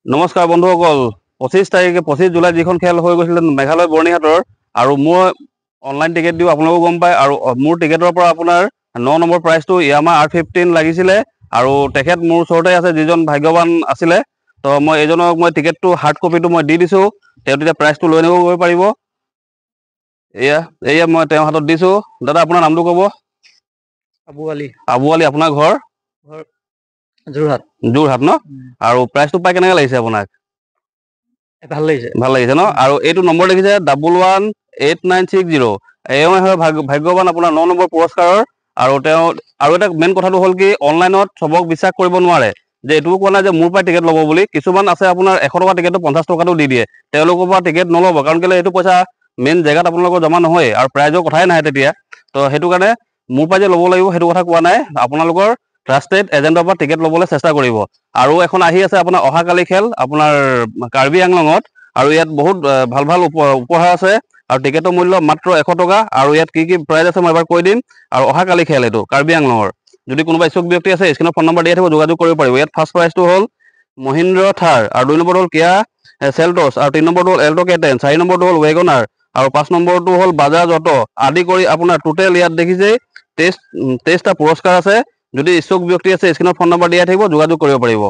নমস্কাৰ বন্ধুসকল 25 জুলাই যিখন খেল হৈ গৈছিল মেঘালয় বৰ্ণিহাটৰ আৰু মই অনলাইন টিকেট দিও আপোনালোক গম পায় আৰু মোৰ টিকেটৰ পৰা আপোনাৰ 9 নম্বৰ প্ৰাইজটো ইয়ামা R15 লাগিছিলে আৰু তেখেত মোৰ ওচৰতে আছে যিজন ভাগ্যৱান আছিলে তো মই এজনক মই টিকেটটো হাৰ্ড কপিটো মই দি দিছো তেওঁ তেতিয়া প্ৰাইজটো লৈ নিব পাৰিব এয়া মই তেওঁৰ হাতত দিছো দাদা আপোনাৰ নামটো ক'ব আবু আলী আপোনাৰ ঘৰ যোৰহাট ন আৰু প্ৰাইজটো পাই কেনেকৈ লাগিছে আপোনাক ভাল লাগিছে ন আৰু এইটো নম্বৰ দেখিছে 118960 এওঁ হয় ভাগ্যৱান আপোনাৰ 9 নম্বৰ পুৰস্কাৰৰ আৰু তেওঁ আৰু এটা মেইন কথাটো হ'ল কি অনলাইনত সবক বিশ্বাস কৰিব নোৱাৰে যে এইটোও কোৱা নাই যে মোৰ পৰা টিকেট ল'ব বুলি কিছুমান আছে আপোনাৰ 100 টকা টিকেটটো 50 টকাটো দি দিয়ে তেওঁলোকৰ পৰা টিকেট নল'ব কাৰণ কেলে এইটো পইচা মেইন জেগাত আপোনালোকৰ জমা নহয় আৰু প্ৰাইজৰ কথাই নাহে তেতিয়া তো সেইটো কাৰণে মোৰ পৰা যে ল'ব লাগিব সেইটো কথা কোৱা নাই আপোনালোকৰ ট্ৰাষ্টেড এজেণ্টৰ পৰা টিকেট ল'বলৈ চেষ্টা কৰিব আৰু এখন আহি আছে আপোনাৰ অহাকালি খেল আপোনাৰ কাৰ্বি আংলঙত আৰু ইয়াত বহুত ভাল ভাল উপহাৰ আছে আৰু টিকেটৰ মূল্য মাত্ৰ 100 টকা আৰু ইয়াত কি কি প্ৰাইজ আছে মই এবাৰ কৈ দিম আৰু অহাকালি খেল এইটো কাৰ্বি আংলঙৰ যদি কোনোবা ইচ্ছুক ব্যক্তি আছে স্ক্ৰীনত ফোন নম্বৰ দিয়া থাকিব যোগাযোগ কৰিব পাৰিব ইয়াত ফাৰ্ষ্ট প্ৰাইজটো হ'ল মহিন্দ্ৰ থাৰ আৰু 2 নম্বৰ হ'ল কিয়া চেলটছ আৰু 3 নম্বৰটো হ'ল এল্টো K10 4 নম্বৰটো হ'ল ৱেগনাৰ আৰু 5 নম্বৰটো হ'ল বাজাজ অটো আদি কৰি আপোনাৰ টোটেল ইয়াত দেখিছে 23টা পুৰস্কাৰ আছে যদি ইচ্ছুক ব্যক্তি আছে স্ক্ৰীনত ফোন নম্বৰ দিয়া থাকিব যোগাযোগ কৰিব পাৰিব